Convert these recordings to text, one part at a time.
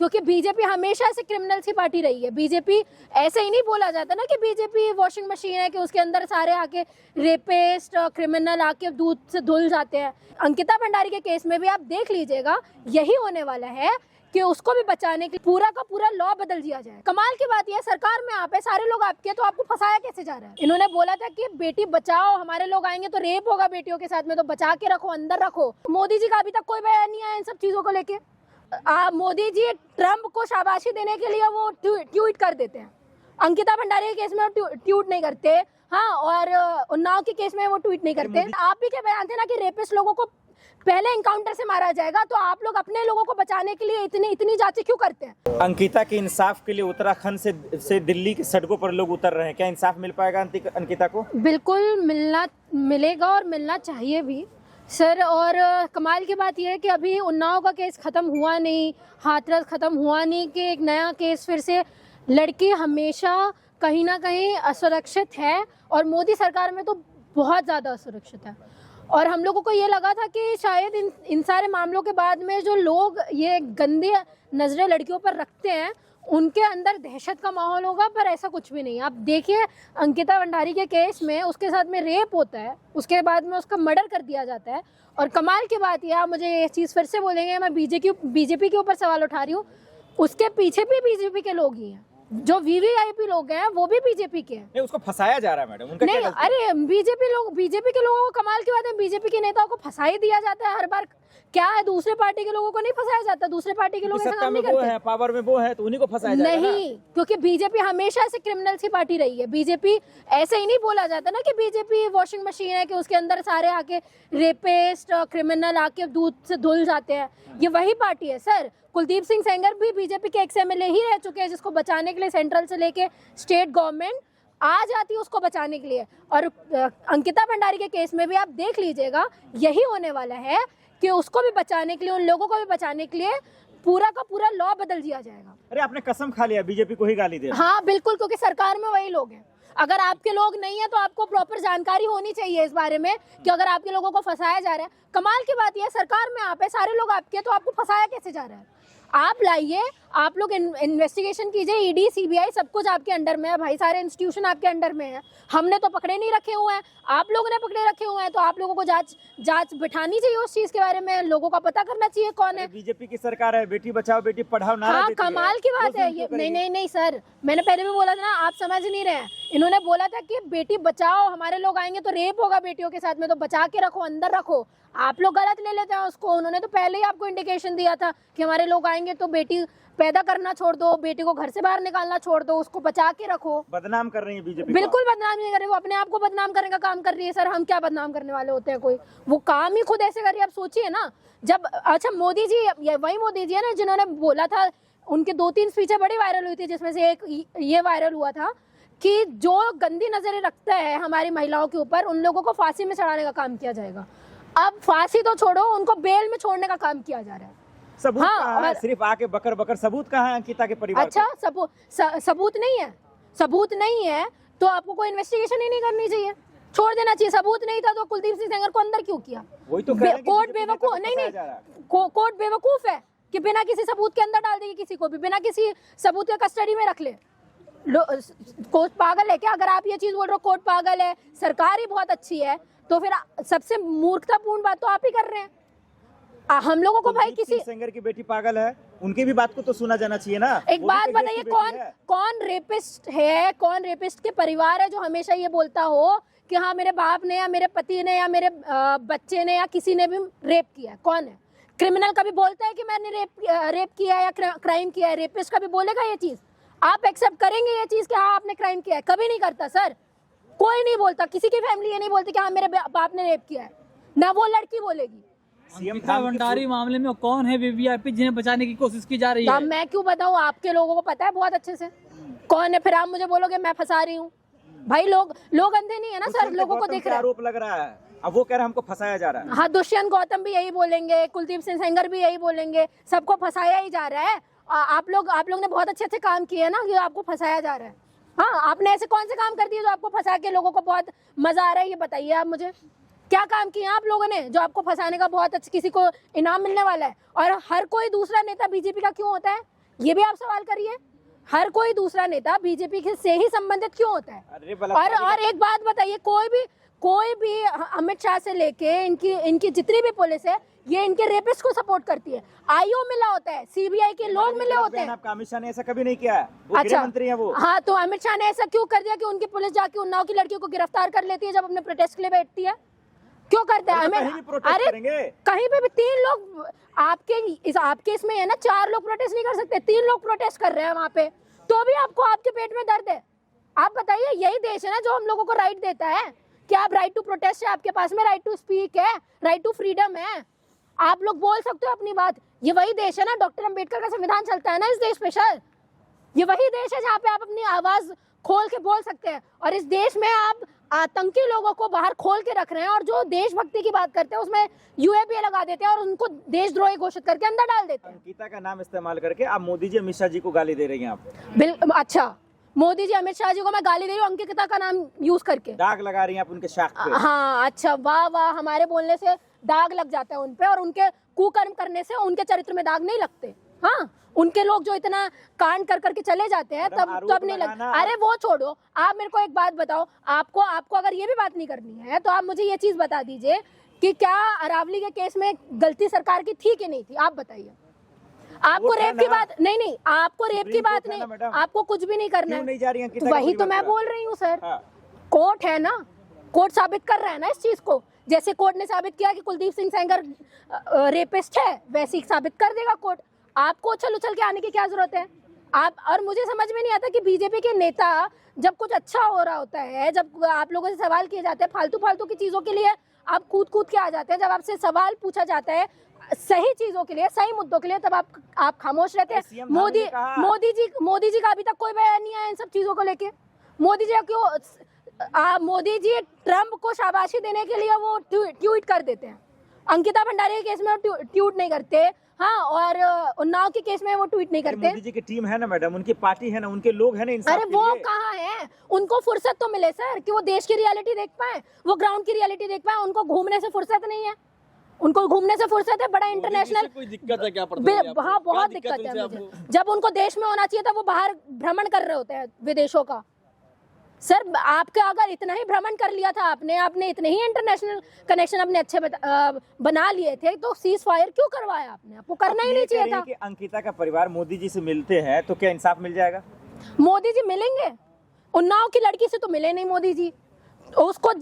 क्योंकि बीजेपी हमेशा से क्रिमिनल्स की पार्टी रही है। बीजेपी ऐसे ही नहीं बोला जाता ना कि बीजेपी वॉशिंग मशीन है कि उसके अंदर सारे आके रेपिस्ट क्रिमिनल आके दूध से धुल जाते हैं। अंकिता भंडारी के केस में भी आप देख लीजिएगा, यही होने वाला है कि उसको भी बचाने के पूरा का पूरा लॉ बदल दिया जाए। कमाल की बात यह है, सरकार में आप है, सारे लोग आपके हैं, तो आपको फंसाया कैसे जा रहा है? इन्होंने बोला था कि बेटी बचाओ, हमारे लोग आएंगे तो रेप होगा बेटियों के साथ में, तो बचा के रखो, अंदर रखो। मोदी जी का अभी तक कोई बयान नहीं आया इन सब चीजों को लेके। मोदी जी ट्रम्प को शाबाशी देने के लिए वो ट्वीट कर देते हैं, अंकिता भंडारी के केस में वो ट्वीट नहीं करते। हाँ, और उन्नाव के केस में वो ट्वीट नहीं करते। आप भी क्या बयान थे ना कि रेपिस्ट लोगों को पहले एनकाउंटर से मारा जाएगा, तो आप लोग अपने लोगों को बचाने के लिए इतनी जांचें क्यों करते हैं? अंकिता के इंसाफ के लिए उत्तराखंड से दिल्ली की सड़कों पर लोग उतर रहे हैं, क्या इंसाफ मिल पाएगा अंकिता को? बिल्कुल मिलेगा और मिलना चाहिए भी सर। और कमाल की बात यह है कि अभी उन्नाव का केस खत्म हुआ नहीं, हाथरस खत्म हुआ नहीं कि एक नया केस फिर से। लड़की हमेशा कहीं ना कहीं असुरक्षित है और मोदी सरकार में तो बहुत ज़्यादा असुरक्षित है। और हम लोगों को ये लगा था कि शायद इन सारे मामलों के बाद में जो लोग ये गंदी नज़रें लड़कियों पर रखते हैं उनके अंदर दहशत का माहौल होगा, पर ऐसा कुछ भी नहीं। आप देखिए अंकिता भंडारी के केस में उसके साथ में रेप होता है, उसके बाद में उसका मर्डर कर दिया जाता है। और कमाल की बात यह, आप मुझे ये चीज़ फिर से बोलेंगे, मैं बीजेपी के ऊपर सवाल उठा रही हूँ, उसके पीछे भी बीजेपी के लोग ही हैं। जो वीवीआईपी लोग हैं वो भी बीजेपी के हैं। नहीं, उसको फंसाया जा रहा है मैडम, उनका नहीं, क्या? अरे बीजेपी के लोगों को, कमाल की बात है, बीजेपी के नेताओं को फंसा ही दिया जाता है हर बार। क्या है, दूसरे पार्टी के लोगों को नहीं फंसाया जाता? दूसरे पार्टी के लोग ऐसा काम नहीं करते। पावर में वो है तो उन्हीं को फंसाया जाएगा नहीं, क्योंकि बीजेपी हमेशा से क्रिमिनल्स की पार्टी रही है। बीजेपी ऐसे ही नहीं बोला जाता ना कि बीजेपी वॉशिंग मशीन है कि उसके अंदर सारे आके रेपिस्ट क्रिमिनल आके दूध से धुल जाते हैं। ये वही पार्टी है सर। कुलदीप सिंह सेंगर भी बीजेपी के एक्स एमएलए ही रह चुके हैं, जिसको बचाने के लिए सेंट्रल से लेके स्टेट गवर्नमेंट आ जाती है उसको बचाने के लिए। और अंकिता भंडारी के केस में भी आप देख लीजिएगा, यही होने वाला है कि उसको भी बचाने के लिए, उन लोगों को भी बचाने के लिए पूरा का पूरा लॉ बदल दिया जाएगा। अरे आपने कसम खा लिया बीजेपी को ही गाली दे। हाँ बिल्कुल, क्योंकि सरकार में वही लोग हैं। अगर आपके लोग नहीं है तो आपको प्रॉपर जानकारी होनी चाहिए इस बारे में कि अगर आपके लोगों को फंसाया जा रहा है। कमाल की बात यह है, सरकार में आप है, सारे लोग आपके हैं, तो आपको फंसाया कैसे जा रहा है? आप लाइए, आप लोग इन्वेस्टिगेशन कीजिए, ईडी सीबीआई सब कुछ आपके अंडर में है भाई, सारे इंस्टीट्यूशन आपके अंडर में है। हमने तो पकड़े नहीं रखे हुए हैं, आप लोगों ने पकड़े रखे हुए हैं, तो आप लोगों को जांच बिठानी चाहिए उस चीज के बारे में, लोगों का पता करना चाहिए कौन है। बीजेपी की सरकार है, बेटी बचाओ बेटी पढ़ाओ नारा हाँ, देती है। कमाल की बात है ये। नहीं सर, मैंने पहले भी बोला था ना, आप समझ नहीं रहे हैं। इन्होंने बोला था कि बेटी बचाओ, हमारे लोग आएंगे तो रेप होगा बेटियों के साथ में, तो बचा के रखो, अंदर रखो। आप लोग गलत ले लेते हैं उसको। उन्होंने तो पहले ही आपको इंडिकेशन दिया था कि हमारे लोग आएंगे तो बेटी पैदा करना छोड़ दो, बेटी को घर से बाहर निकालना छोड़ दो, उसको बचा के रखो। बदनाम कर रही है बीजेपी। बिल्कुल बदनाम नहीं कर रही, वो अपने आप को बदनाम करने का काम कर रही है सर। हम क्या बदनाम करने वाले होते हैं? कोई वो काम ही खुद ऐसे कर रही है। आप सोचिए ना, जब अच्छा मोदी जी, वही मोदी जी है ना जिन्होंने बोला था, उनके 2-3 स्पीचें बड़ी वायरल हुई थी, जिसमें से एक ये वायरल हुआ था कि जो गंदी नजरें रखता है हमारी महिलाओं के ऊपर, उन लोगों को फांसी में चढ़ाने का काम किया जाएगा। अब फांसी तो छोड़ो, उनको बेल में छोड़ने का काम किया जा रहा है। सबूत कहाँ है? सिर्फ आके बकर सबूत कहाँ है अंकिता के परिवार? अच्छा, सबूत नहीं है? सबूत नहीं है तो आपको कोई इन्वेस्टिगेशन ही नहीं करनी चाहिए, छोड़ देना चाहिए। सबूत नहीं था तो कुलदीप सिंह सेंगर को अंदर क्यों किया? वही तो कोर्ट बेवकूफ नहीं, कोर्ट बेवकूफ है कि बिना किसी सबूत के अंदर डाल देगी किसी को भी, बिना किसी सबूत के कस्टडी में रख ले। कोर्ट पागल है क्या? अगर आप ये चीज बोल रहे हो कोर्ट पागल है, सरकार ही बहुत अच्छी है, तो फिर सबसे मूर्खतापूर्ण बात तो आप ही कर रहे हैं। हम लोगों को भाई किसी सिंगर की बेटी पागल है, उनकी भी बात को तो सुना जाना चाहिए ना। एक बात बताइए, कौन रेपिस्ट है, कौन रेपिस्ट के परिवार है जो हमेशा ये बोलता हो कि हाँ मेरे बाप ने या मेरे पति ने या मेरे बच्चे ने या किसी ने भी रेप किया? कौन है? क्रिमिनल कभी बोलता है कि मैंने रेप किया या क्राइम किया है? रेपिस्ट कभी बोलेगा ये चीज? आप एक्सेप्ट करेंगे ये चीज कि हाँ आपने क्राइम किया है? कभी नहीं करता सर, कोई नहीं बोलता। किसी की फैमिली ये नहीं बोलती कि हाँ मेरे बाप ने रेप किया है, ना वो लड़की बोलेगी। अंकिता भंडारी मामले में कौन है वीवीआईपी जिन्हें बचाने की कोशिश की जा रही है? मैं क्यों बताऊं, आपके लोगों को पता है बहुत अच्छे से कौन है। फिर आप मुझे बोलोगे मैं फंसा रही हूँ? भाई लोग अंधे नहीं है ना सर, लोगों को दिख रहा है। आरोप लग रहा है, अब वो कह रहा है हमको फंसाया जा रहा है। हाँ, दुष्यंत गौतम भी यही बोलेंगे, कुलदीप सिंह सेंगर भी यही बोलेंगे, सबको फंसाया ही जा रहा है। आप लोग ने बहुत अच्छे काम किए ना, कि आपको फंसाया जा रहा है। हाँ, आपने ऐसे कौन से काम कर दिए जो आपको फंसा के लोगों को बहुत मजा आ रहा है? ये बताइए आप मुझे, क्या काम किए आप लोगों ने जो आपको फंसाने का बहुत अच्छा, किसी को इनाम मिलने वाला है? और हर कोई दूसरा नेता बीजेपी का क्यों होता है ये भी आप सवाल करिए। हर कोई दूसरा नेता बीजेपी से ही संबंधित क्यों होता है? अरे बलात्कारी और एक बात बताइए, कोई भी अमित शाह से लेके इनकी जितनी भी पुलिस है, ये इनके रेपिस्ट को सपोर्ट करती है। आईओ मिला होता है, सीबीआई के लोग मिले होते हैं। आपका अमित शाह ने ऐसा कभी नहीं किया है, वो गृह मंत्री हैं वो। हाँ, तो अमित शाह ने ऐसा क्यों कर दिया कि उनकी पुलिस जाके उन्नाव की लड़कियों को गिरफ्तार कर लेती है जब अपने प्रोटेस्ट के लिए बैठती है? क्यों करते हैं? अरे कहीं पे भी 3 लोग आपके इसमें है ना, 4 लोग प्रोटेस्ट नहीं कर सकते, 3 लोग प्रोटेस्ट कर रहे हैं वहां पे, तो भी आपके पेट में दर्द है। आप बताइए, यही देश है ना जो हम लोगों को राइट देता है कि आप राइट टू प्रोटेस्ट है, आपके पास में राइट टू स्पीक है, राइट टू फ्रीडम है, आप लोग बोल सकते हो अपनी बात। ये वही देश है ना, डॉक्टर अंबेडकर का संविधान चलता है ना इस देश पे सर। ये वही देश है जहाँ पे आप अपनी आवाज खोल के बोल सकते हैं, और इस देश में आप आतंकी लोगों को बाहर खोल के रख रहे हैं, और जो देशभक्ति की बात करते हैं उसमें यूएपीए लगा देते हैं और उनको देशद्रोही घोषित करके अंदर डाल देते हैं। अंकिता का नाम इस्तेमाल करके आप मोदी जी अमित शाह जी को गाली दे रही हैं आप। अच्छा, मोदी जी अमित शाह जी को मैं गाली दे रही हूँ अंकिता का नाम यूज करके? दाग लगा रही हैं आप उनके शाख पे। हाँ, अच्छा, वाह वाह, हमारे बोलने से दाग लग जाता है उन पे, और उनके कुकर्म करने से उनके चरित्र में दाग नहीं लगते। हाँ, उनके लोग जो इतना कांड कर करके चले जाते हैं तब नहीं लगता। अरे वो छोड़ो, आप मेरे को एक बात बताओ, आपको अगर ये भी बात नहीं करनी है तो आप मुझे ये चीज बता दीजिए कि क्या अरावली के केस में गलती सरकार की थी कि नहीं थी? आप बताइए। आपको रेप की बात नहीं, आपको रेप की बात नहीं, आपको कुछ भी नहीं करना है। नहीं जा रही तो वही तो मैं बोल रही हूँ सर। कोर्ट है ना, कोर्ट साबित कर रहा है ना इस चीज को। जैसे कोर्ट ने साबित किया कि कुलदीप सिंह सेंगर रेपिस्ट है, वैसे ही साबित कर देगा कोर्ट। आपको उछल उछल के आने की क्या जरूरत है? और मुझे समझ में नहीं आता कि बीजेपी के नेता जब कुछ अच्छा हो रहा होता है, जब आप लोगों से सवाल किए जाते हैं फालतू की चीजों के लिए, आप कूद के आ जाते हैं। जब आपसे सवाल पूछा जाता है सही चीजों के लिए, सही मुद्दों के लिए, तब आप खामोश रहते हैं। मोदी जी का अभी तक कोई बयान नहीं आया इन सब चीजों को लेके। मोदी जी ट्रम्प को शाबाशी देने के लिए वो ट्वीट कर देते हैं। अंकिता भंडारी के केस में वो ट्वीट नहीं करते, हाँ, और उन्नाव के केस में वो ट्वीट नहीं करते। मोदी जी की टीम है ना मैडम, उनकी पार्टी है ना, उनके लोग हैं ना इंसाफ अरे वो कहाँ है? उनको फुर्सत तो मिले सर कि वो देश की रियलिटी देख पाए, वो ग्राउंड की रियलिटी देख पाए। उनको घूमने से फुर्सत नहीं है, उनको घूमने से फुर्सत है बड़ा इंटरनेशनल। कोई दिक्कत है क्या? हाँ, बहुत दिक्कत है मुझे। जब उनको देश में होना चाहिए था वो बाहर भ्रमण कर रहे होते हैं विदेशों का। सर, आपका अगर इतना ही भ्रमण कर लिया था आपने इतने ही इंटरनेशनल कनेक्शन अपने अच्छे बना लिए थे, तो सीज फायर क्यों करवाया आपने? आपको करना ही नहीं चाहिए था। कि अंकिता का परिवार मोदी जी से मिलते हैं तो क्या इंसाफ मिल जाएगा? मोदी जी मिलेंगे? उन्नाव की लड़की से तो मिले नहीं मोदी जी। उसको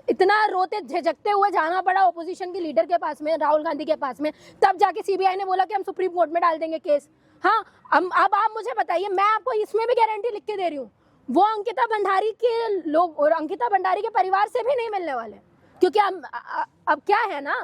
इतना रोते झिझकते हुए जाना पड़ा ओपोजिशन के लीडर के पास में, राहुल गांधी के पास में, तब जाके सीबीआई ने बोला कि हम सुप्रीम कोर्ट में डाल देंगे केस। हाँ, अब आप मुझे बताइए, मैं आपको इसमें भी गारंटी लिख के दे रही हूँ, वो अंकिता भंडारी के लोग और अंकिता भंडारी के परिवार से भी नहीं मिलने वाले। क्योंकि अब क्या है ना,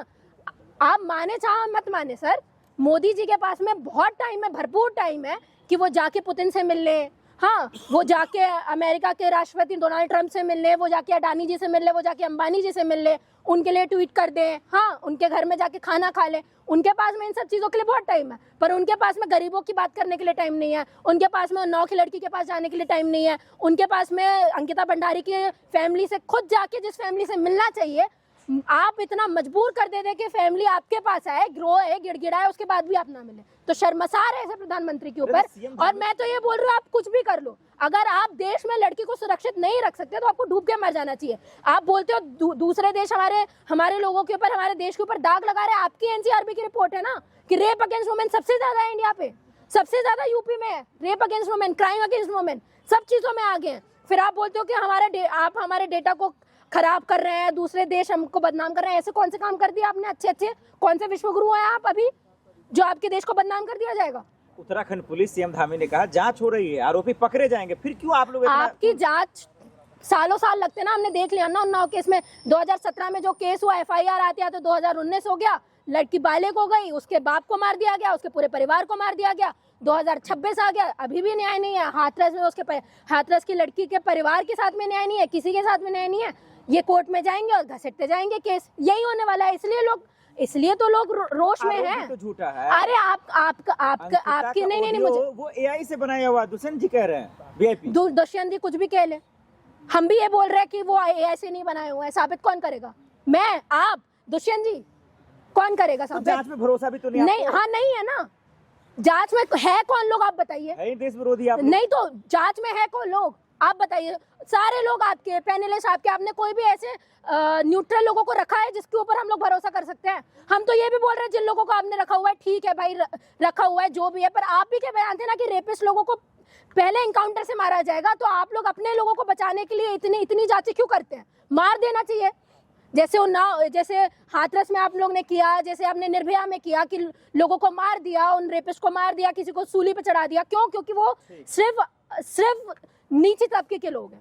आप माने चाहे मत माने सर, मोदी जी के पास में बहुत टाइम है, भरपूर टाइम है कि वो जाके पुतिन से मिल ले। हाँ, वो जाके अमेरिका के राष्ट्रपति डोनाल्ड ट्रंप से मिल ले, वो जाके अडानी जी से मिल ले, वो जाके अंबानी जी से मिल ले, उनके लिए ट्वीट कर दे, हाँ, उनके घर में जाके खाना खा ले। उनके पास में इन सब चीज़ों के लिए बहुत टाइम है, पर उनके पास में गरीबों की बात करने के लिए टाइम नहीं है, उनके पास में उन्नाव की लड़की के पास जाने के लिए टाइम नहीं है, उनके पास में अंकिता भंडारी की फैमिली से खुद जाके जिस फैमिली से मिलना चाहिए, आप इतना मजबूर कर दे कि फैमिली आपके पास आए, ग्रो है, गिड़गिड़ाए, उसके बाद भी आप ना मिले, तो शर्मसार है ऐसे प्रधानमंत्री के ऊपर। और मैं तो ये बोल रही हूँ, आप कुछ भी कर लो, अगर आप देश में लड़की को सुरक्षित नहीं रख सकते तो आपको डूब के मर जाना चाहिए। आप बोलते हो दूसरे देश हमारे लोगों के ऊपर, हमारे देश के ऊपर दाग लगा रहे हैं। आपकी एनसीआरबी की रिपोर्ट है ना कि रेप अगेंस्ट वुमेन सबसे ज्यादा है इंडिया पे, सबसे ज्यादा यूपी में है rape against women, crime against women, सब चीजों में आगे हैं। फिर आप बोलते हो कि आप हमारे डेटा को खराब कर रहे हैं, दूसरे देश हमको बदनाम कर रहे हैं। ऐसे कौन से काम कर दिए आपने अच्छे? कौन से विश्वगुरु हैं आप अभी जो आपके देश को बदनाम कर दिया जाएगा? उत्तराखंड पुलिस, सीएम धामी ने कहा जांच हो रही है, आरोपी पकड़े जाएंगे। फिर क्यों आप लोग आपकी जांच सालों साल लगते ना, हमने देख लिया ना उन्नाव केस में। 2017 में जो केस हुआ, एफआईआर आते आते 2019 हो गया, लड़की बालिग हो गई, उसके बाप को मार दिया गया, उसके पूरे परिवार को मार दिया गया, 2026 आ गया, अभी भी न्याय नहीं है। हाथरस में हाथरस की लड़की के परिवार के साथ में न्याय नहीं है, किसी के साथ में न्याय नहीं है। ये कोर्ट में जाएंगे और घसीटते जाएंगे केस, यही होने वाला है। इसलिए तो लोग रोष में हैं। तो झूठा है। अरे आपकी नहीं मुझे वो एआई से बनाया हुआ, दुष्यंत जी कह रहे हैं, वीआईपी दुष्यंत जी कुछ भी कह ले, हम भी ये बोल रहे हैं कि वो एआई से नहीं बनाए हुए हैं। साबित कौन करेगा? मैं, आप, दुष्यंत जी? कौन करेगा साबित? जांच में भरोसा भी तो नहीं हाँ, नहीं है ना, जांच में है कौन लोग, आप बताइए। है ही देश विरोधी आप लोग। नहीं तो जांच में है कौन लोग, आप बताइए। सारे लोग आपके पैनलिस्ट आपके, आपने कोई भी ऐसे न्यूट्रल लोगों को रखा है जिसके ऊपर हम लोग भरोसा कर सकते हैं? हम तो ये भी बोल रहे हैं जिन लोगों को आपने रखा हुआ है, ठीक है भाई, रखा हुआ है जो भी है, पर आप भी क्या बयान थे ना कि रेपिस्ट लोगों को पहले इनकाउंटर से मारा जाएगा, तो आप लोग अपने लोगों को बचाने के लिए इतनी जांचें क्यों करते हैं? मार देना चाहिए, जैसे हाथरस में आप लोग ने किया, जैसे आपने निर्भया में किया कि लोगों को मार दिया, उन रेपिस्ट को मार दिया, किसी को सूली पे चढ़ा दिया। क्यों? क्योंकि वो सिर्फ नीचे तबके के लोग हैं।